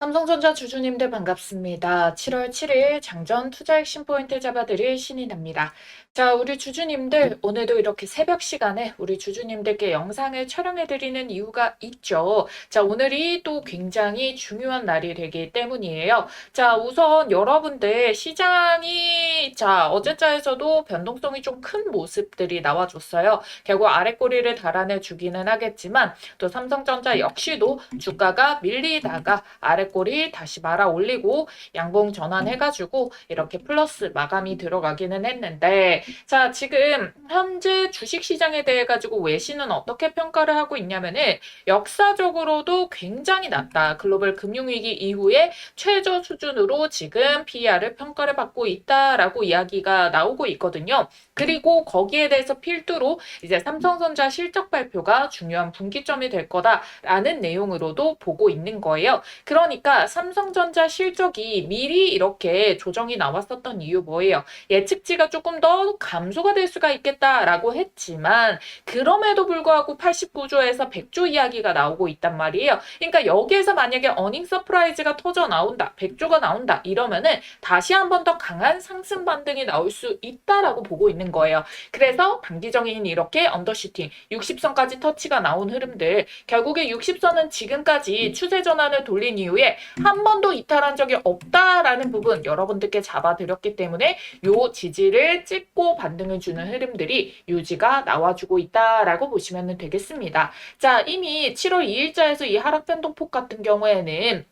삼성전자 주주님들 반갑습니다. 7월 7일 장전 투자 핵심 포인트 잡아드릴 신인입니다. 자, 우리 주주님들 오늘도 이렇게 새벽 시간에 우리 주주님들께 영상을 촬영해드리는 이유가 있죠. 자, 오늘이 또 굉장히 중요한 날이 되기 때문이에요. 자, 우선 여러분들 시장이 어제자에서도 변동성이 좀 큰 모습들이 나와줬어요. 결국 아랫꼬리를 달아내 주기는 하겠지만 또 삼성전자 역시도 주가가 밀리다가 아랫꼬리 다시 말아 올리고 양봉 전환해가지고 이렇게 플러스 마감이 들어가기는 했는데, 자, 지금 현재 주식시장에 대해 가지고 외신은 어떻게 평가를 하고 있냐면은 역사적으로도 굉장히 낮다. 글로벌 금융위기 이후에 최저 수준으로 지금 PER을 평가를 받고 있다라고 이야기가 나오고 있거든요. 그리고 거기에 대해서 필두로 이제 삼성전자 실적 발표가 중요한 분기점이 될 거다라는 내용으로도 보고 있는 거예요. 그러니까 삼성전자 실적이 미리 이렇게 조정이 나왔었던 이유 뭐예요? 예측치가 조금 더 감소가 될 수가 있겠다라고 했지만 그럼에도 불구하고 89조에서 100조 이야기가 나오고 있단 말이에요. 그러니까 여기에서 만약에 어닝 서프라이즈가 터져 나온다, 100조가 나온다 이러면은 다시 한 번 더 강한 상승 반등이 나올 수 있다라고 보고 있는 거예요. 그래서 단기적인 이렇게 언더슈팅 60선까지 터치가 나온 흐름들, 결국에 60선은 지금까지 추세 전환을 돌린 이후에 한 번도 이탈한 적이 없다라는 부분 여러분들께 잡아드렸기 때문에 요 지지를 찍고 반등을 주는 흐름들이 유지가 나와주고 있다라고 보시면 되겠습니다. 자, 이미 7월 2일자에서 이 하락 변동폭 같은 경우에는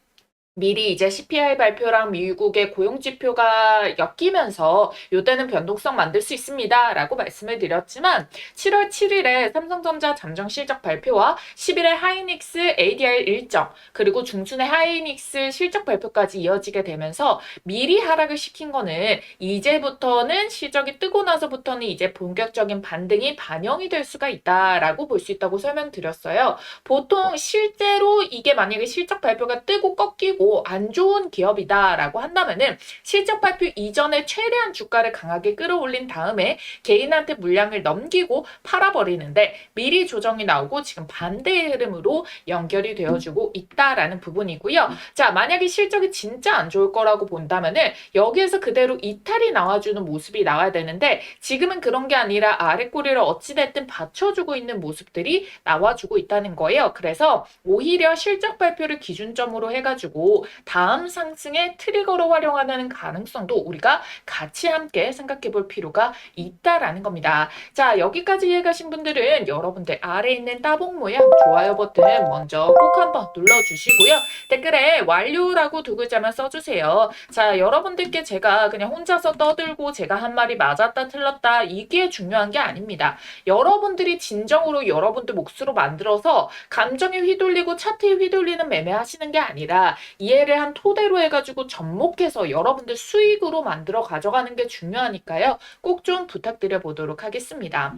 미리 이제 CPI 발표랑 미국의 고용지표가 엮이면서 요때는 변동성 만들 수 있습니다 라고 말씀을 드렸지만 7월 7일에 삼성전자 잠정 실적 발표와 10일에 하이닉스 ADR 일정 그리고 중순에 하이닉스 실적 발표까지 이어지게 되면서 미리 하락을 시킨 거는 이제부터는 실적이 뜨고 나서부터는 이제 본격적인 반등이 반영이 될 수가 있다라고 볼 수 있다고 설명드렸어요. 보통 실제로 이게 만약에 실적 발표가 뜨고 꺾이고 안 좋은 기업이다라고 한다면은 실적 발표 이전에 최대한 주가를 강하게 끌어올린 다음에 개인한테 물량을 넘기고 팔아버리는데 미리 조정이 나오고 지금 반대의 흐름으로 연결이 되어주고 있다라는 부분이고요. 자, 만약에 실적이 진짜 안 좋을 거라고 본다면은 여기에서 그대로 이탈이 나와주는 모습이 나와야 되는데 지금은 그런 게 아니라 아랫꼬리를 어찌됐든 받쳐주고 있는 모습들이 나와주고 있다는 거예요. 그래서 오히려 실적 발표를 기준점으로 해가지고 다음 상승의 트리거로 활용하는 가능성도 우리가 같이 함께 생각해 볼 필요가 있다라는 겁니다. 자, 여기까지 이해가신 분들은 여러분들 아래에 있는 따봉 모양 좋아요 버튼 먼저 꼭 한번 눌러주시고요. 댓글에 완료라고 두 글자만 써주세요. 자, 여러분들께 제가 그냥 혼자서 떠들고 제가 한 말이 맞았다 틀렸다 이게 중요한 게 아닙니다. 여러분들이 진정으로 여러분들 몫으로 만들어서 감정에 휘둘리고 차트에 휘둘리는 매매 하시는 게 아니라 이해를 한 토대로 해가지고 접목해서 여러분들 수익으로 만들어 가져가는 게 중요하니까요. 꼭 좀 부탁드려 보도록 하겠습니다.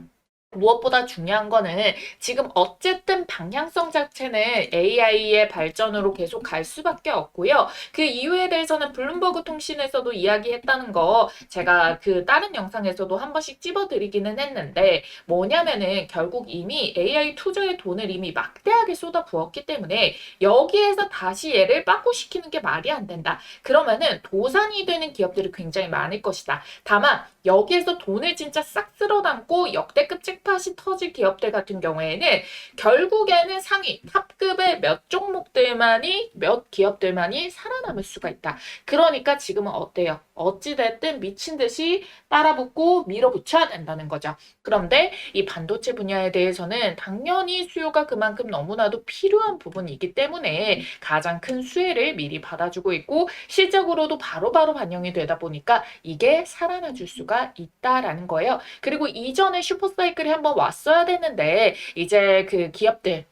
무엇보다 중요한 거는 지금 어쨌든 방향성 자체는 AI의 발전으로 계속 갈 수밖에 없고요. 그 이유에 대해서는 블룸버그 통신에서도 이야기했다는 거 제가 그 다른 영상에서도 한 번씩 찝어드리기는 했는데 뭐냐면은 결국 이미 AI 투자의 돈을 이미 막대하게 쏟아부었기 때문에 여기에서 다시 얘를 빠꾸시키는 게 말이 안 된다. 그러면은 도산이 되는 기업들이 굉장히 많을 것이다. 다만 여기에서 돈을 진짜 싹 쓸어 담고 역대급 잭팟이 터질 기업들 같은 경우에는 결국에는 상위 탑급의 몇 종목들만이 몇 기업들만이 살아남을 수가 있다. 그러니까 지금은 어때요? 어찌됐든 미친 듯이 따라붙고 밀어붙여야 된다는 거죠. 그런데 이 반도체 분야에 대해서는 당연히 수요가 그만큼 너무나도 필요한 부분이기 때문에 가장 큰 수혜를 미리 받아주고 있고 실적으로도 바로바로 반영이 되다 보니까 이게 살아나줄 수가 있다라는 거예요. 그리고 이전에 슈퍼사이클이 한번 왔어야 되는데 이제 그 기업들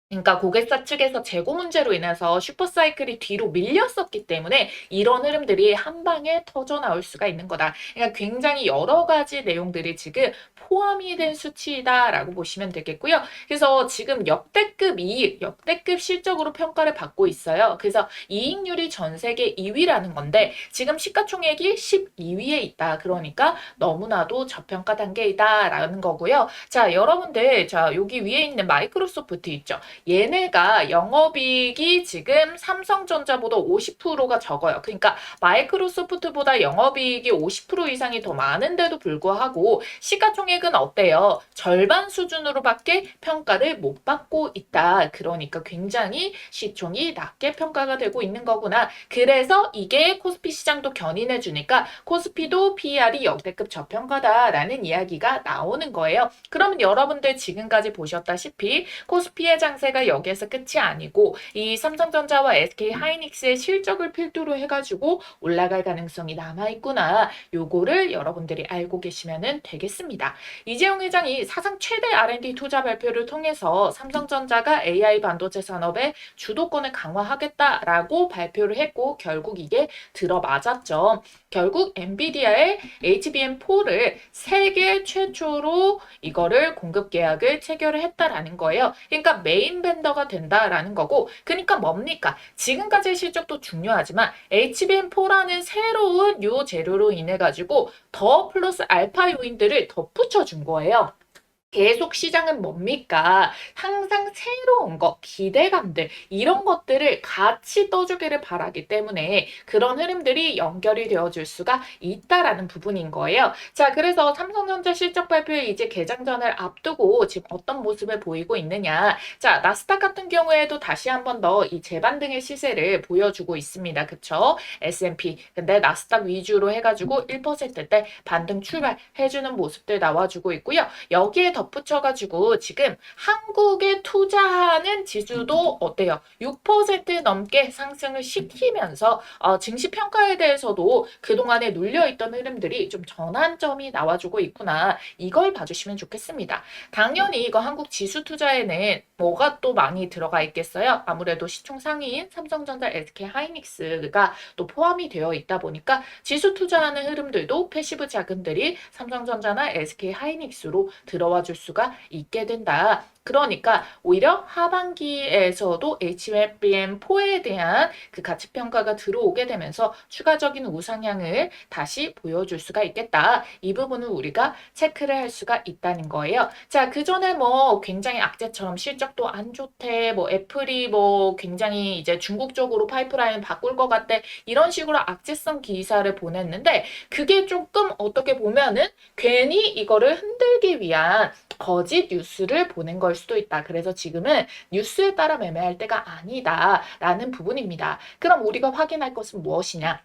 그러니까 고객사 측에서 재고 문제로 인해서 슈퍼사이클이 뒤로 밀렸었기 때문에 이런 흐름들이 한 방에 터져 나올 수가 있는 거다. 그러니까 굉장히 여러 가지 내용들이 지금 포함이 된 수치다라고 보시면 되겠고요. 그래서 지금 역대급 이익, 역대급 실적으로 평가를 받고 있어요. 그래서 이익률이 전 세계 2위라는 건데 지금 시가총액이 12위에 있다. 그러니까 너무나도 저평가 단계이다라는 거고요. 자, 여러분들 자 여기 위에 있는 마이크로소프트 있죠. 얘네가 영업이익이 지금 삼성전자보다 50%가 적어요. 그러니까 마이크로소프트보다 영업이익이 50% 이상이 더 많은데도 불구하고 시가총액은 어때요? 절반 수준으로밖에 평가를 못 받고 있다. 그러니까 굉장히 시총이 낮게 평가가 되고 있는 거구나. 그래서 이게 코스피 시장도 견인해 주니까 코스피도 PER이 역대급 저평가다라는 이야기가 나오는 거예요. 그러면 여러분들 지금까지 보셨다시피 코스피의 장세가 여기에서 끝이 아니고 이 삼성전자와 SK하이닉스의 실적을 필두로 해가지고 올라갈 가능성이 남아있구나. 요거를 여러분들이 알고 계시면 되겠습니다. 이재용 회장이 사상 최대 R&D 투자 발표를 통해서 삼성전자가 AI 반도체 산업의 주도권을 강화하겠다라고 발표를 했고 결국 이게 들어맞았죠. 결국 엔비디아의 HBM4를 세계 최초로 이거를 공급 계약을 체결을 했다라는 거예요. 그러니까 메인 벤더가 된다라는 거고, 그러니까 뭡니까? 지금까지의 실적도 중요하지만 HBM4라는 새로운 요 재료로 인해 가지고 더 플러스 알파 요인들을 덧붙여 준 거예요. 계속 시장은 뭡니까? 항상 새로운 거, 기대감들, 이런 것들을 같이 떠주기를 바라기 때문에 그런 흐름들이 연결이 되어줄 수가 있다라는 부분인 거예요. 자, 그래서 삼성전자 실적 발표에 이제 개장전을 앞두고 지금 어떤 모습을 보이고 있느냐. 자, 나스닥 같은 경우에도 다시 한 번 더 이 재반등의 시세를 보여주고 있습니다. 그쵸? S&P. 근데 나스닥 위주로 해가지고 1%대 반등 출발해주는 모습들 나와주고 있고요. 여기에 덧붙여가지고 지금 한국에 투자하는 지수도 어때요? 6% 넘게 상승을 시키면서 증시 평가에 대해서도 그동안에 눌려있던 흐름들이 좀 전환점이 나와주고 있구나. 이걸 봐주시면 좋겠습니다. 당연히 이거 한국 지수 투자에는 뭐가 또 많이 들어가 있겠어요? 아무래도 시총 상위인 삼성전자, SK하이닉스가 또 포함이 되어 있다 보니까 지수 투자하는 흐름들도 패시브 자금들이 삼성전자나 SK하이닉스로 들어와 줄 수가 있게 된다. 그러니까 오히려 하반기에서도 HBM4에 대한 그 가치 평가가 들어오게 되면서 추가적인 우상향을 다시 보여줄 수가 있겠다. 이 부분을 우리가 체크를 할 수가 있다는 거예요. 자, 그 전에 뭐 굉장히 악재처럼 실적도 안 좋대, 뭐 애플이 뭐 굉장히 이제 중국 쪽으로 파이프라인 바꿀 것 같대, 이런 식으로 악재성 기사를 보냈는데 그게 조금 어떻게 보면은 괜히 이거를 흔들기 위한 거짓 뉴스를 보낸 걸 수도 있다. 그래서 지금은 뉴스에 따라 매매할 때가 아니다라는 부분입니다. 그럼 우리가 확인할 것은 무엇이냐?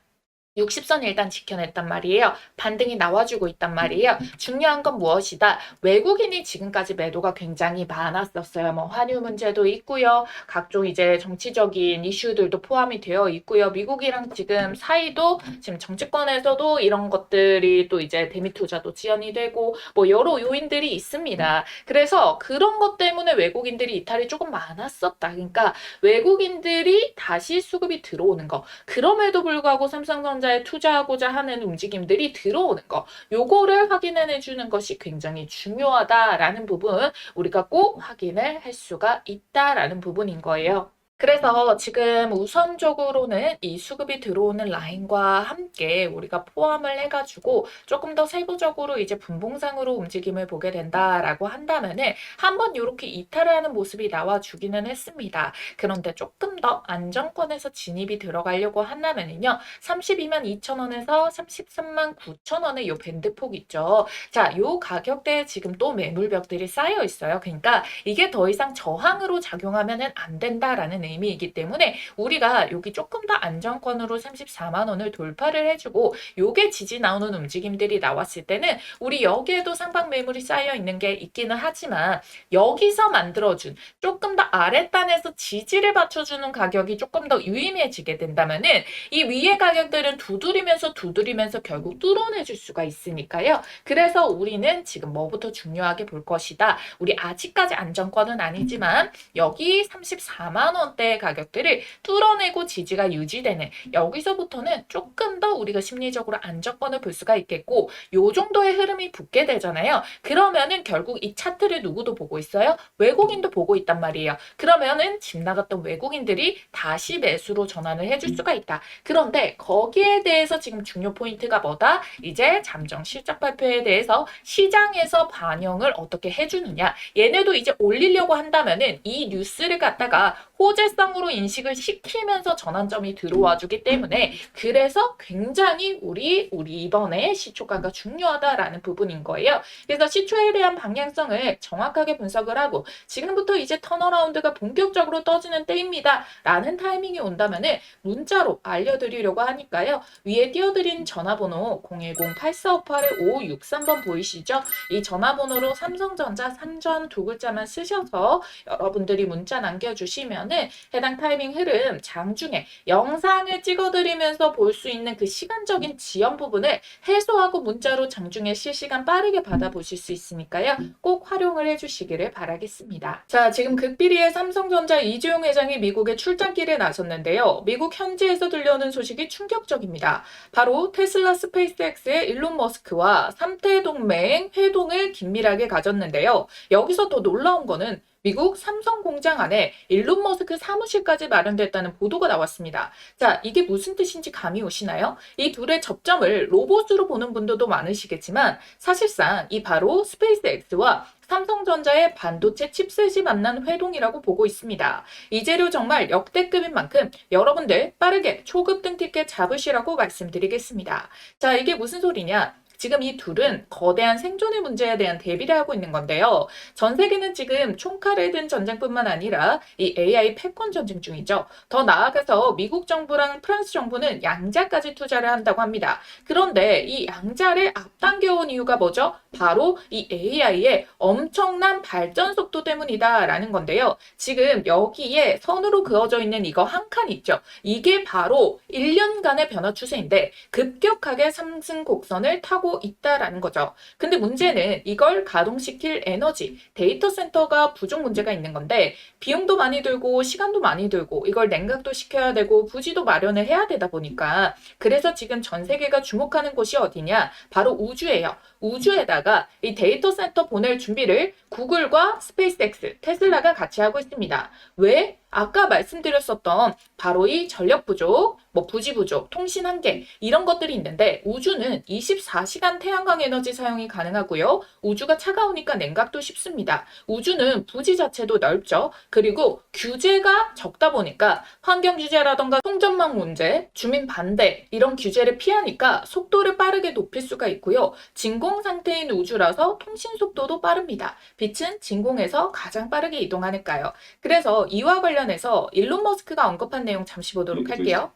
60선 일단 지켜냈단 말이에요. 반등이 나와주고 있단 말이에요. 중요한 건 무엇이다? 외국인이 지금까지 매도가 굉장히 많았었어요. 뭐 환율 문제도 있고요. 각종 이제 정치적인 이슈들도 포함이 되어 있고요. 미국이랑 지금 사이도 지금 정치권에서도 이런 것들이 또 이제 대미 투자도 지연이 되고 뭐 여러 요인들이 있습니다. 그래서 그런 것 때문에 외국인들이 이탈이 조금 많았었다. 그러니까 외국인들이 다시 수급이 들어오는 거. 그럼에도 불구하고 삼성전자에 투자하고자 하는 움직임들이 들어오는 거, 요거를 확인해 주는 것이 굉장히 중요하다라는 부분 우리가 꼭 확인을 할 수가 있다라는 부분인 거예요. 그래서 지금 우선적으로는 이 수급이 들어오는 라인과 함께 우리가 포함을 해가지고 조금 더 세부적으로 이제 분봉상으로 움직임을 보게 된다라고 한다면은 한번 이렇게 이탈을 하는 모습이 나와주기는 했습니다. 그런데 조금 더 안정권에서 진입이 들어가려고 한다면은요, 32만 2천 원에서 33만 9천 원의 요 밴드폭 있죠. 자, 요 가격대에 지금 또 매물벽들이 쌓여 있어요. 그러니까 이게 더 이상 저항으로 작용하면은 안 된다라는 의미이기 때문에 우리가 여기 조금 더 안정권으로 34만 원을 돌파를 해주고 요게 지지 나오는 움직임들이 나왔을 때는 우리 여기에도 상방 매물이 쌓여 있는 게 있기는 하지만 여기서 만들어준 조금 더 아랫단에서 지지를 받쳐주는 가격이 조금 더 유의미해지게 된다면은 이 위의 가격들은 두드리면서 결국 뚫어내줄 수가 있으니까요. 그래서 우리는 지금 뭐부터 중요하게 볼 것이다. 우리 아직까지 안정권은 아니지만 여기 34만 원 전력대의 가격들을 뚫어내고 지지가 유지되는, 여기서부터는 조금 더 우리가 심리적으로 안정권을 볼 수가 있겠고, 요 정도의 흐름이 붙게 되잖아요. 그러면은 결국 이 차트를 누구도 보고 있어요? 외국인도 보고 있단 말이에요. 그러면은 집 나갔던 외국인들이 다시 매수로 전환을 해줄 수가 있다. 그런데 거기에 대해서 지금 중요 포인트가 뭐다? 이제 잠정 실적 발표에 대해서 시장에서 반영을 어떻게 해주느냐. 얘네도 이제 올리려고 한다면은 이 뉴스를 갖다가 호재성으로 인식을 시키면서 전환점이 들어와 주기 때문에, 그래서 굉장히 우리 이번에 시초가가 중요하다라는 부분인 거예요. 그래서 시초에 대한 방향성을 정확하게 분석을 하고, 지금부터 이제 턴어라운드가 본격적으로 떠지는 때입니다 라는 타이밍이 온다면은 문자로 알려드리려고 하니까요. 위에 띄워드린 전화번호 010-8458-5563번 보이시죠? 이 전화번호로 삼성전자 산전 두 글자만 쓰셔서 여러분들이 문자 남겨주시면은 해당 타이밍 흐름 장중에 영상을 찍어드리면서 볼 수 있는 그 시간적인 지연 부분을 해소하고 문자로 장중에 실시간 빠르게 받아보실 수 있으니까요. 꼭 활용을 해주시기를 바라겠습니다. 자, 지금 극비리의 삼성전자 이재용 회장이 미국에 출장길에 나섰는데요. 미국 현지에서 들려오는 소식이 충격적입니다. 바로 테슬라 스페이스X의 일론 머스크와 3태 동맹 회동을 긴밀하게 가졌는데요. 여기서 더 놀라운 거는 미국 삼성 공장 안에 일론 머스크 사무실까지 마련됐다는 보도가 나왔습니다. 자, 이게 무슨 뜻인지 감이 오시나요? 이 둘의 접점을 로봇으로 보는 분들도 많으시겠지만, 사실상 이 바로 스페이스X와 삼성전자의 반도체 칩셋이 만난 회동이라고 보고 있습니다. 이 재료 정말 역대급인 만큼 여러분들 빠르게 초급등 티켓 잡으시라고 말씀드리겠습니다. 자, 이게 무슨 소리냐? 지금 이 둘은 거대한 생존의 문제에 대한 대비를 하고 있는 건데요. 전 세계는 지금 총칼을 든 전쟁뿐만 아니라 이 AI 패권 전쟁 중이죠. 더 나아가서 미국 정부랑 프랑스 정부는 양자까지 투자를 한다고 합니다. 그런데 이 양자를 앞당겨온 이유가 뭐죠? 바로 이 AI의 엄청난 발전 속도 때문이다라는 건데요. 지금 여기에 선으로 그어져 있는 이거 한 칸 있죠. 이게 바로 1년간의 변화 추세인데 급격하게 상승 곡선을 타고 있다라는 거죠. 근데 문제는 이걸 가동시킬 에너지, 데이터 센터가 부족 문제가 있는 건데, 비용도 많이 들고 시간도 많이 들고 이걸 냉각도 시켜야 되고 부지도 마련을 해야 되다 보니까, 그래서 지금 전 세계가 주목하는 곳이 어디냐? 바로 우주예요. 우주에다가 이 데이터 센터 보낼 준비를 구글과 스페이스X, 테슬라가 같이 하고 있습니다. 왜? 아까 말씀드렸었던 바로 이 전력 부족, 부지 부족, 통신 한계, 이런 것들이 있는데, 우주는 24시간 태양광 에너지 사용이 가능하고요. 우주가 차가우니까 냉각도 쉽습니다. 우주는 부지 자체도 넓죠. 그리고 규제가 적다 보니까 환경 규제라던가 통전망 문제, 주민 반대, 이런 규제를 피하니까 속도를 빠르게 높일 수가 있고요. 진공 상태인 우주라서 통신 속도도 빠릅니다. 빛은 진공에서 가장 빠르게 이동하니까요. 그래서 이와 관련해서 일론 머스크가 언급한 내용 잠시 보도록 할게요.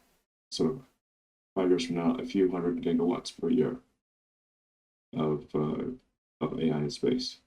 So 5 years from now, a few hundred gigawatts per year of AI in space.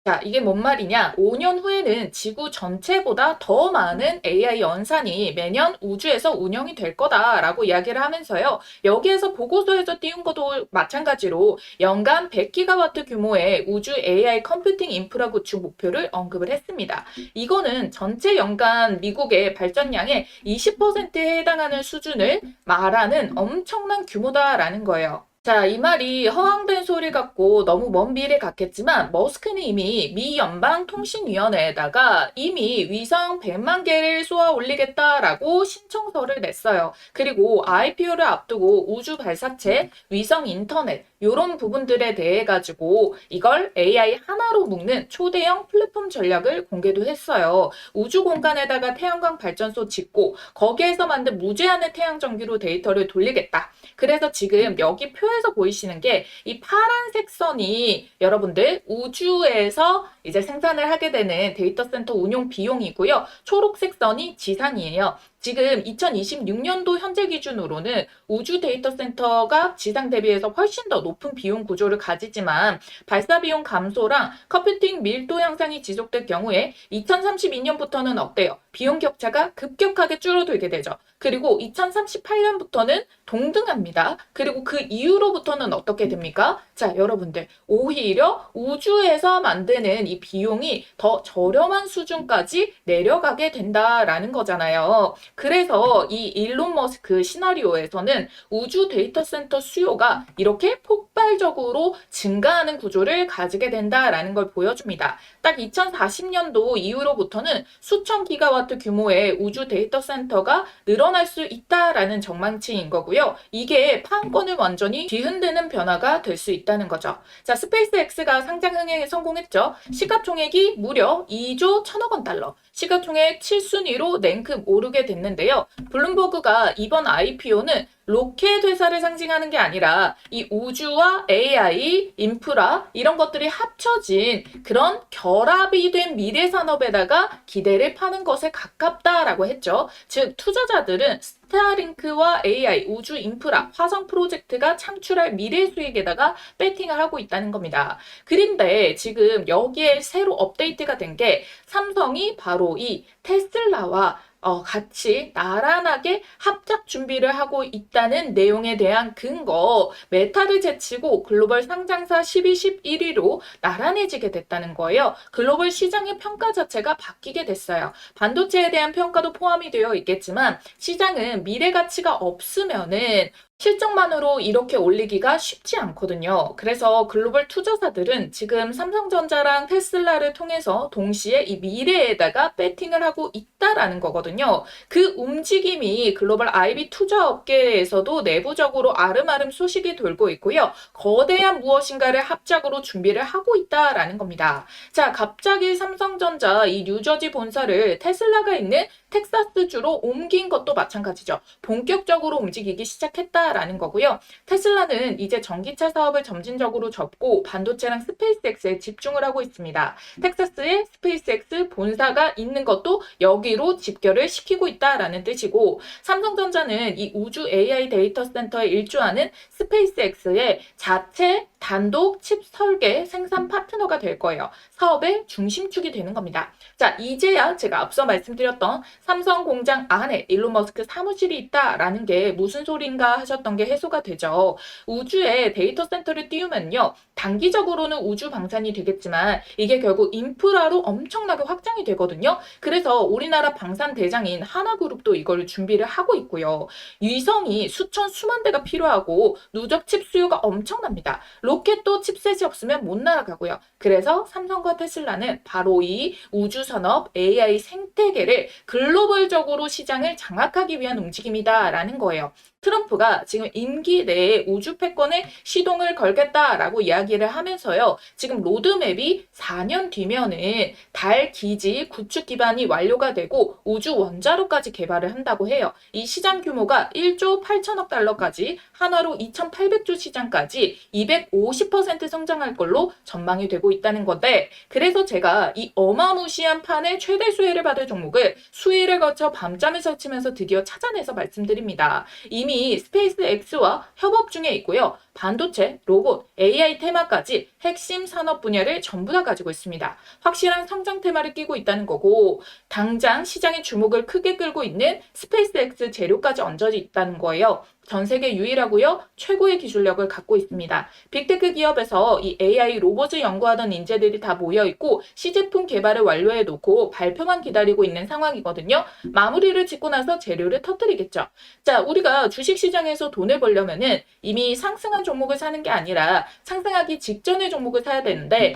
자, 이게 뭔 말이냐? 5년 후에는 지구 전체보다 더 많은 AI 연산이 매년 우주에서 운영이 될 거다라고 이야기를 하면서요. 여기에서 보고서에서 띄운 것도 마찬가지로 연간 100기가와트 규모의 우주 AI 컴퓨팅 인프라 구축 목표를 언급을 했습니다. 이거는 전체 연간 미국의 발전량의 20%에 해당하는 수준을 말하는 엄청난 규모다라는 거예요. 자, 이 말이 허황된 소리 같고 너무 먼 미래 같겠지만, 머스크는 이미 미 연방통신위원회에다가 이미 위성 100만 개를 쏘아 올리겠다라고 신청서를 냈어요. 그리고 IPO를 앞두고 우주 발사체, 위성 인터넷, 이런 부분들에 대해 가지고 이걸 AI 하나로 묶는 초대형 플랫폼 전략을 공개도 했어요. 우주 공간에다가 태양광 발전소 짓고 거기에서 만든 무제한의 태양 전기로 데이터를 돌리겠다. 그래서 지금 여기 표에서 보이시는 게 이 파란색 선이 여러분들 우주에서 이제 생산을 하게 되는 데이터 센터 운용 비용이고요. 초록색 선이 지상이에요. 지금 2026년도 현재 기준으로는 우주 데이터 센터가 지상 대비해서 훨씬 더 높은 비용 구조를 가지지만, 발사 비용 감소랑 컴퓨팅 밀도 향상이 지속될 경우에 2032년부터는 어때요? 비용 격차가 급격하게 줄어들게 되죠. 그리고 2038년부터는 동등합니다. 그리고 그 이후로부터는 어떻게 됩니까? 자, 여러분들, 오히려 우주에서 만드는 이 비용이 더 저렴한 수준까지 내려가게 된다라는 거잖아요. 그래서 이 일론 머스크 시나리오에서는 우주 데이터 센터 수요가 이렇게 폭발적으로 증가하는 구조를 가지게 된다라는 걸 보여줍니다. 딱 2040년도 이후로부터는 수천 기가와트 규모의 우주 데이터 센터가 늘어날 수 있다라는 전망치인 거고요. 이게 파급권을 완전히 뒤흔드는 변화가 될 수 있다는 거죠. 자, 스페이스X가 상장 흥행에 성공했죠. 시가총액이 무려 2조 1천억 원 달러. 시가총액 7순위로 랭크 오르게 됐는데요. 블룸버그가 이번 IPO는 로켓 회사를 상징하는 게 아니라 이 우주와 AI, 인프라 이런 것들이 합쳐진 그런 결합이 된 미래 산업에다가 기대를 파는 것에 가깝다라고 했죠. 즉 투자자들은 스타링크와 AI, 우주 인프라, 화성 프로젝트가 창출할 미래 수익에다가 배팅을 하고 있다는 겁니다. 그런데 지금 여기에 새로 업데이트가 된 게 삼성이 바로 이 테슬라와 같이 나란하게 합작 준비를 하고 있다는 내용에 대한 근거, 메타를 제치고 글로벌 상장사 12, 11위로 나란해지게 됐다는 거예요. 글로벌 시장의 평가 자체가 바뀌게 됐어요. 반도체에 대한 평가도 포함이 되어 있겠지만 시장은 미래 가치가 없으면은 실적만으로 이렇게 올리기가 쉽지 않거든요. 그래서 글로벌 투자사들은 지금 삼성전자랑 테슬라를 통해서 동시에 이 미래에다가 배팅을 하고 있다라는 거거든요. 그 움직임이 글로벌 IB 투자업계에서도 내부적으로 아름아름 소식이 돌고 있고요. 거대한 무엇인가를 합작으로 준비를 하고 있다라는 겁니다. 자, 갑자기 삼성전자 이 뉴저지 본사를 테슬라가 있는 텍사스주로 옮긴 것도 마찬가지죠. 본격적으로 움직이기 시작했다라는 거고요. 테슬라는 이제 전기차 사업을 점진적으로 접고 반도체랑 스페이스X에 집중을 하고 있습니다. 텍사스에 스페이스X 본사가 있는 것도 여기로 집결을 시키고 있다라는 뜻이고 삼성전자는 이 우주 AI 데이터 센터에 일조하는 스페이스X의 자체 단독 칩 설계 생산 파트너가 될 거예요. 사업의 중심축이 되는 겁니다. 자, 이제야 제가 앞서 말씀드렸던 삼성 공장 안에 일론 머스크 사무실이 있다라는 게 무슨 소린가 하셨던 게 해소가 되죠. 우주에 데이터 센터를 띄우면요. 단기적으로는 우주 방산이 되겠지만 이게 결국 인프라로 엄청나게 확장이 되거든요. 그래서 우리나라 방산 대장인 하나그룹도 이걸 준비를 하고 있고요. 위성이 수천 수만 대가 필요하고 누적 칩 수요가 엄청납니다. 로켓도 칩셋이 없으면 못 날아가고요. 그래서 삼성과 테슬라는 바로 이 우주산업 AI 생태계를 글로벌적으로 시장을 장악하기 위한 움직임이다라는 거예요. 트럼프가 지금 임기 내에 우주 패권에 시동을 걸겠다라고 이야기를 하면서요. 지금 로드맵이 4년 뒤면은 달 기지 구축 기반이 완료가 되고 우주 원자로까지 개발을 한다고 해요. 이 시장 규모가 1조 8천억 달러까지 한화로 2,800조 시장까지 250% 성장할 걸로 전망이 되고 있다는 건데 그래서 제가 이 어마무시한 판의 최대 수혜를 받을 종목을 수일을 거쳐 밤잠을 설치면서 드디어 찾아내서 말씀드립니다. 이미 스페이스X와 협업 중에 있고요. 반도체, 로봇, AI 테마까지 핵심 산업 분야를 전부 다 가지고 있습니다. 확실한 성장 테마를 끼고 있다는 거고 당장 시장의 주목을 크게 끌고 있는 스페이스X 재료까지 얹어져 있다는 거예요. 전 세계 유일하고요. 최고의 기술력을 갖고 있습니다. 빅테크 기업에서 이 AI 로봇을 연구하던 인재들이 다 모여있고 시제품 개발을 완료해 놓고 발표만 기다리고 있는 상황이거든요. 마무리를 짓고 나서 재료를 터뜨리겠죠. 자, 우리가 주식시장에서 돈을 벌려면은 이미 상승한 종목을 사는 게 아니라 상승하기 직전의 종목을 사야 되는데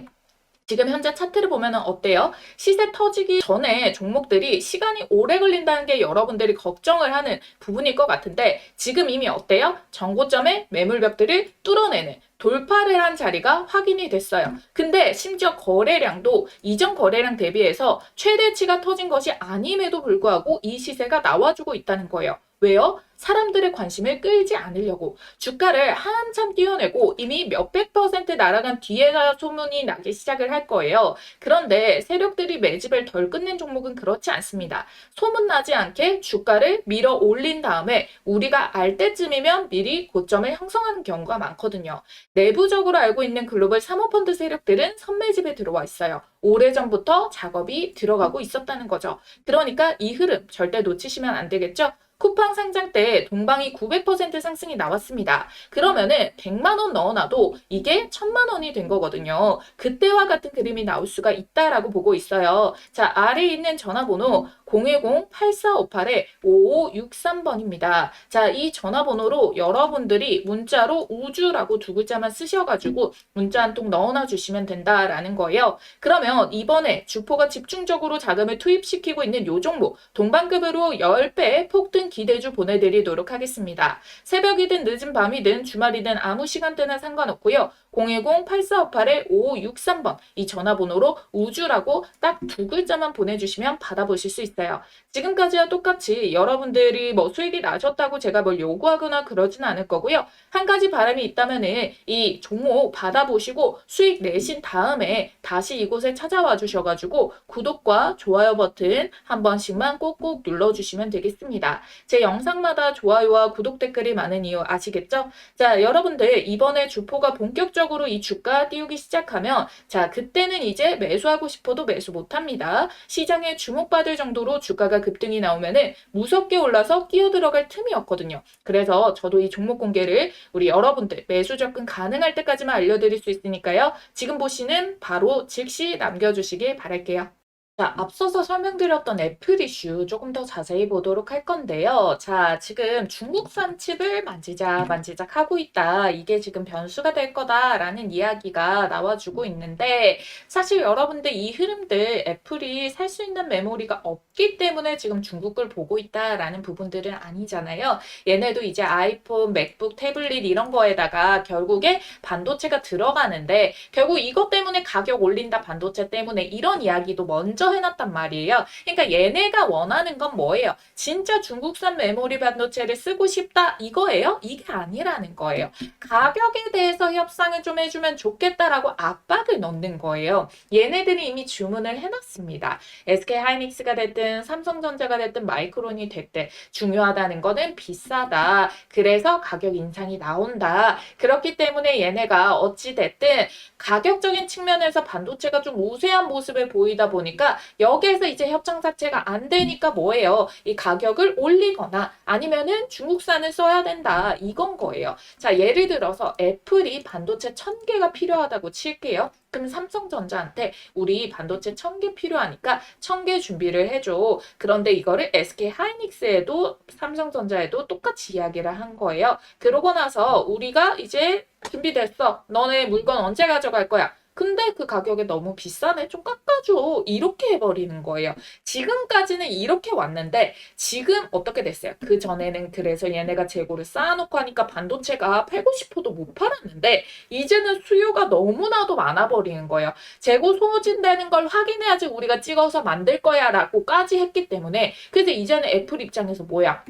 지금 현재 차트를 보면 어때요? 시세 터지기 전에 종목들이 시간이 오래 걸린다는 게 여러분들이 걱정을 하는 부분일 것 같은데 지금 이미 어때요? 정고점의 매물벽들을 뚫어내는 돌파를 한 자리가 확인이 됐어요. 근데 심지어 거래량도 이전 거래량 대비해서 최대치가 터진 것이 아님에도 불구하고 이 시세가 나와주고 있다는 거예요. 왜요? 사람들의 관심을 끌지 않으려고 주가를 한참 띄워내고 이미 몇백 퍼센트 날아간 뒤에야 소문이 나기 시작을 할 거예요. 그런데 세력들이 매집을 덜 끝낸 종목은 그렇지 않습니다. 소문나지 않게 주가를 밀어 올린 다음에 우리가 알 때쯤이면 미리 고점을 형성하는 경우가 많거든요. 내부적으로 알고 있는 글로벌 사모펀드 세력들은 선매집에 들어와 있어요. 오래전부터 작업이 들어가고 있었다는 거죠. 그러니까 이 흐름 절대 놓치시면 안 되겠죠? 쿠팡 상장 때 동방이 900% 상승이 나왔습니다. 그러면은 100만 원 넣어놔도 이게 1000만 원이 된 거거든요. 그때와 같은 그림이 나올 수가 있다라고 보고 있어요. 자, 아래에 있는 전화번호 010-8458-5563번입니다. 자, 이 전화번호로 여러분들이 문자로 우주라고 두 글자만 쓰셔가지고 문자 한 통 넣어놔 주시면 된다라는 거예요. 그러면 이번에 주포가 집중적으로 자금을 투입시키고 있는 요 종목 동반급으로 10배 폭등 기대주 보내드리도록 하겠습니다. 새벽이든 늦은 밤이든 주말이든 아무 시간대나 상관없고요. 010-8458-5563번 이 전화번호로 우주라고 딱 두 글자만 보내주시면 받아보실 수 있어요. 지금까지와 똑같이 여러분들이 뭐 수익이 나셨다고 제가 뭘 요구하거나 그러진 않을 거고요. 한 가지 바람이 있다면은 이 종목 받아보시고 수익 내신 다음에 다시 이곳에 찾아와 주셔가지고 구독과 좋아요 버튼 한 번씩만 꼭꼭 눌러주시면 되겠습니다. 제 영상마다 좋아요와 구독 댓글이 많은 이유 아시겠죠? 자, 여러분들 이번에 주포가 본격적으로 이 주가 띄우기 시작하면 자, 그때는 이제 매수하고 싶어도 매수 못합니다. 시장에 주목받을 정도로 주가가 급등이 나오면은 무섭게 올라서 끼어들어갈 틈이 없거든요. 그래서 저도 이 종목 공개를 우리 여러분들 매수 접근 가능할 때까지만 알려드릴 수 있으니까요. 지금 보시는 바로 즉시 남겨주시길 바랄게요. 자, 앞서서 설명드렸던 애플 이슈 조금 더 자세히 보도록 할 건데요. 자, 지금 중국산 칩을 만지작 하고 있다. 이게 지금 변수가 될 거다라는 이야기가 나와주고 있는데 사실 여러분들 이 흐름들 애플이 살 수 있는 메모리가 없기 때문에 지금 중국을 보고 있다라는 부분들은 아니잖아요. 얘네도 이제 아이폰, 맥북, 태블릿 이런 거에다가 결국에 반도체가 들어가는데 결국 이것 때문에 가격 올린다 반도체 때문에 이런 이야기도 먼저 해놨단 말이에요. 그러니까 얘네가 원하는 건 뭐예요? 진짜 중국산 메모리 반도체를 쓰고 싶다 이거예요? 이게 아니라는 거예요. 가격에 대해서 협상을 좀 해주면 좋겠다라고 압박을 넣는 거예요. 얘네들이 이미 주문을 해놨습니다. SK하이닉스가 됐든 삼성전자가 됐든 마이크론이 됐든 중요하다는 거는 비싸다. 그래서 가격 인상이 나온다. 그렇기 때문에 얘네가 어찌 됐든 가격적인 측면에서 반도체가 좀 우세한 모습을 보이다 보니까 여기에서 이제 협상 자체가 안 되니까 뭐예요? 이 가격을 올리거나 아니면은 중국산을 써야 된다. 이건 거예요. 자, 예를 들어서 애플이 반도체 1000개가 필요하다고 칠게요. 그럼 삼성전자한테 우리 반도체 1000개 필요하니까 1000개 준비를 해줘. 그런데 이거를 SK하이닉스에도 삼성전자에도 똑같이 이야기를 한 거예요. 그러고 나서 우리가 이제 준비됐어. 너네 물건 언제 가져갈 거야? 근데 그 가격이 너무 비싸네. 좀 깎아줘. 이렇게 해버리는 거예요. 지금까지는 이렇게 왔는데 지금 어떻게 됐어요? 그 전에는 그래서 얘네가 재고를 쌓아놓고 하니까 반도체가 팔고 싶어도 못 팔았는데 이제는 수요가 너무나도 많아버리는 거예요. 재고 소모진되는 걸 확인해야지 우리가 찍어서 만들 거야 라고까지 했기 때문에 그래서 이제는 애플 입장에서 뭐야?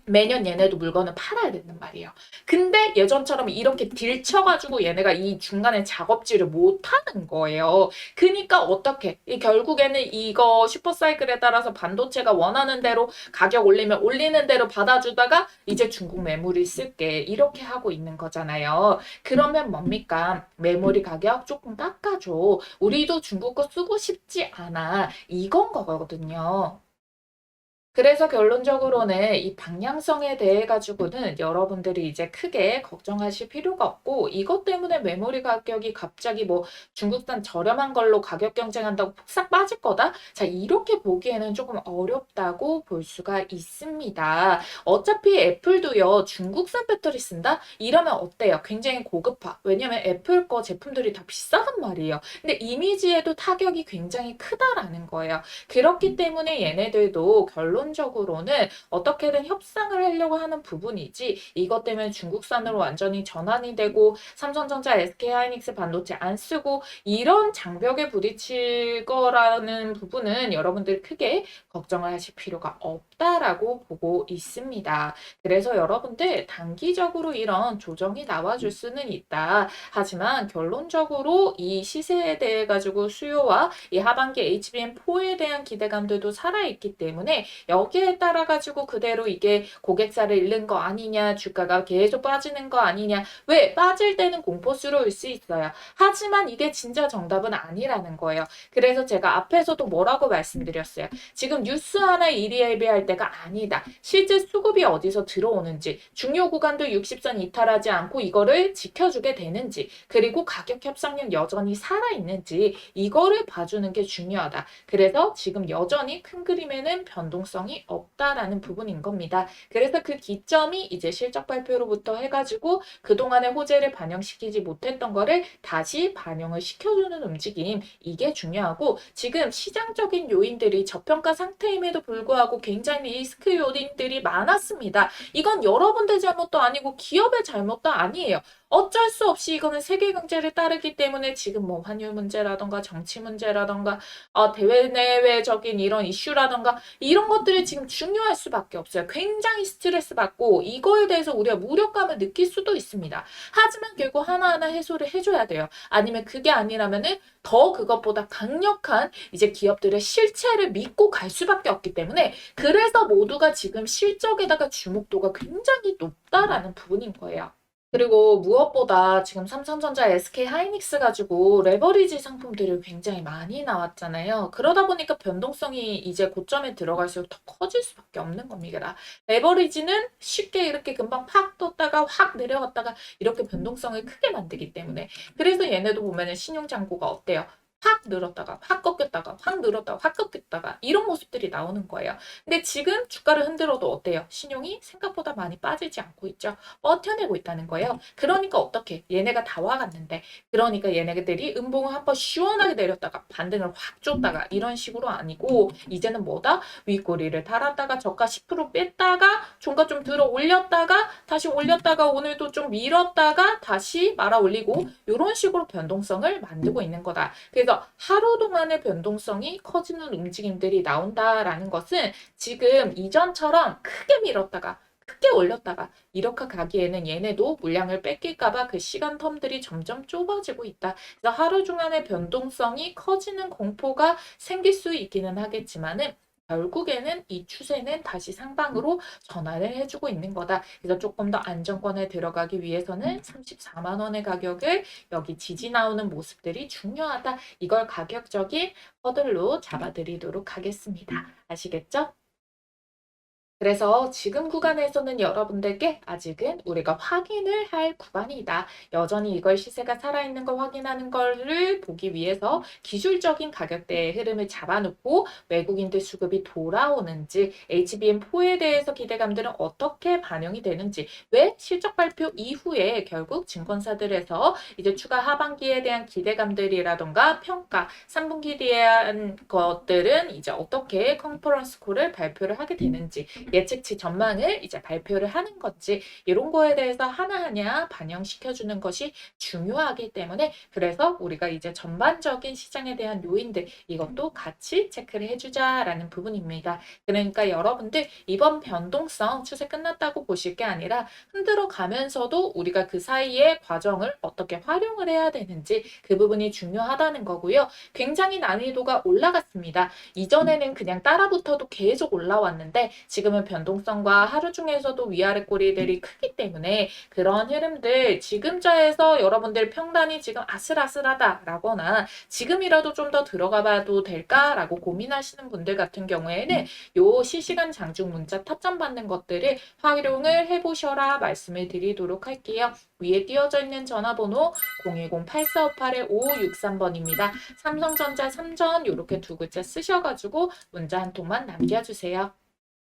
매년 얘네도 물건을 팔아야 된단 말이에요. 근데 예전처럼 이렇게 딜쳐가지고 얘네가 이 중간에 작업질을 못하는 거예요. 그러니까 어떻게? 결국에는 이거 슈퍼사이클에 따라서 반도체가 원하는 대로 가격 올리면 올리는 대로 받아주다가 이제 중국 메모리 쓸게 이렇게 하고 있는 거잖아요. 그러면 뭡니까? 메모리 가격 조금 깎아줘. 우리도 중국 거 쓰고 싶지 않아. 이건 거거든요. 그래서 결론적으로는 이 방향성에 대해 가지고는 여러분들이 이제 크게 걱정하실 필요가 없고 이것 때문에 메모리 가격이 갑자기 뭐 중국산 저렴한 걸로 가격 경쟁한다고 푹싹 빠질 거다? 자, 이렇게 보기에는 조금 어렵다고 볼 수가 있습니다. 어차피 애플도요, 중국산 배터리 쓴다? 이러면 어때요? 굉장히 고급화. 왜냐면 애플 거 제품들이 다 비싸단 말이에요. 근데 이미지에도 타격이 굉장히 크다라는 거예요. 그렇기 때문에 얘네들도 결론 결론적으로는 어떻게든 협상을 하려고 하는 부분이지 이것 때문에 중국산으로 완전히 전환이 되고 삼성전자, SK하이닉스 반도체 안 쓰고 이런 장벽에 부딪힐 거라는 부분은 여러분들 크게 걱정을 하실 필요가 없다라고 보고 있습니다. 그래서 여러분들 단기적으로 이런 조정이 나와줄 수는 있다. 하지만 결론적으로 이 시세에 대해 가지고 수요와 이 하반기 HBM4에 대한 기대감들도 살아있기 때문에 여기에 따라 가지고 그대로 이게 고객사를 잃는 거 아니냐, 주가가 계속 빠지는 거 아니냐. 왜? 빠질 때는 공포스러울 수 있어요. 하지만 이게 진짜 정답은 아니라는 거예요. 그래서 제가 앞에서도 뭐라고 말씀드렸어요. 지금 뉴스 하나 일희일비할 때가 아니다. 실제 수급이 어디서 들어오는지, 중요 구간도 60선 이탈하지 않고 이거를 지켜주게 되는지, 그리고 가격 협상력 여전히 살아있는지 이거를 봐주는 게 중요하다. 그래서 지금 여전히 큰 그림에는 변동성이 없다라는 부분인 겁니다. 그래서 그 기점이 이제 실적 발표로부터 해가지고 그동안의 호재를 반영시키지 못했던 거를 다시 반영을 시켜주는 움직임, 이게 중요하고 지금 시장적인 요인들이 저평가 상태임에도 불구하고 굉장히 리스크 요인들이 많았습니다. 이건 여러분들 잘못도 아니고 기업의 잘못도 아니에요. 어쩔 수 없이 이거는 세계 경제를 따르기 때문에 지금 뭐 환율 문제라던가 정치 문제라던가 대외내외적인 이런 이슈라던가 이런 것들이 지금 중요할 수밖에 없어요. 굉장히 스트레스 받고 이거에 대해서 우리가 무력감을 느낄 수도 있습니다. 하지만 결국 하나하나 해소를 해줘야 돼요. 아니면 그게 아니라면은 더 그것보다 강력한 이제 기업들의 실체를 믿고 갈 수밖에 없기 때문에 그래서 모두가 지금 실적에다가 주목도가 굉장히 높다라는 부분인 거예요. 그리고 무엇보다 지금 삼성전자, SK하이닉스 가지고 레버리지 상품들이 굉장히 많이 나왔잖아요. 그러다 보니까 변동성이 이제 고점에 들어갈수록 더 커질 수밖에 없는 겁니다. 레버리지는 쉽게 이렇게 금방 팍 떴다가 확 내려갔다가 이렇게 변동성을 크게 만들기 때문에 그래서 얘네도 보면은 신용장고가 어때요? 확 늘었다가 확 꺾였다가 확 늘었다가 확 꺾였다가 이런 모습들이 나오는 거예요. 근데 지금 주가를 흔들어도 어때요? 신용이 생각보다 많이 빠지지 않고 있죠. 버텨내고 있다는 거예요. 그러니까 어떻게? 얘네가 다 와갔는데 그러니까 얘네들이 음봉을 한번 시원하게 내렸다가 반등을 확 줬다가 이런 식으로 아니고 이제는 뭐다? 윗꼬리를 달았다가 저가 10% 뺐다가 종가 좀 들어 올렸다가 다시 올렸다가 오늘도 좀 밀었다가 다시 말아 올리고 이런 식으로 변동성을 만들고 있는 거다. 그래서 하루 동안의 변동성이 커지는 움직임들이 나온다라는 것은 지금 이전처럼 크게 밀었다가 크게 올렸다가 이렇게 가기에는 얘네도 물량을 뺏길까봐 그 시간 텀들이 점점 좁아지고 있다. 그래서 하루 중간에 변동성이 커지는 공포가 생길 수 있기는 하겠지만은 결국에는 이 추세는 다시 상방으로 전환을 해주고 있는 거다. 그래서 조금 더 안정권에 들어가기 위해서는 34만 원의 가격을 여기 지지 나오는 모습들이 중요하다. 이걸 가격적인 허들로 잡아드리도록 하겠습니다. 아시겠죠? 그래서 지금 구간에서는 여러분들께 아직은 우리가 확인을 할 구간이다. 여전히 이걸 시세가 살아있는 걸 확인하는 것을 보기 위해서 기술적인 가격대의 흐름을 잡아놓고 외국인들 수급이 돌아오는지 HBM4에 대해서 기대감들은 어떻게 반영이 되는지 왜 실적 발표 이후에 결국 증권사들에서 이제 추가 하반기에 대한 기대감들이라던가 평가 3분기에 대한 것들은 이제 어떻게 컨퍼런스 콜을 발표를 하게 되는지 예측치 전망을 이제 발표를 하는 건지 이런 거에 대해서 하나하나 반영시켜주는 것이 중요하기 때문에 그래서 우리가 이제 전반적인 시장에 대한 요인들 이것도 같이 체크를 해주자라는 부분입니다. 그러니까 여러분들 이번 변동성 추세 끝났다고 보실 게 아니라 흔들어 가면서도 우리가 그 사이의 과정을 어떻게 활용을 해야 되는지 그 부분이 중요하다는 거고요. 굉장히 난이도가 올라갔습니다. 이전에는 그냥 따라붙어도 계속 올라왔는데 지금은 변동성과 하루 중에서도 위아래 꼬리들이 크기 때문에 그런 흐름들 지금자에서 여러분들 평단이 지금 아슬아슬하다라거나 지금이라도 좀 더 들어가 봐도 될까라고 고민하시는 분들 같은 경우에는 요 실시간 장중 문자 타점 받는 것들을 활용을 해보셔라 말씀을 드리도록 할게요. 위에 띄어져 있는 전화번호 010-8458-5563번입니다. 삼성전자 3전 이렇게 두 글자 쓰셔가지고 문자 한 통만 남겨주세요.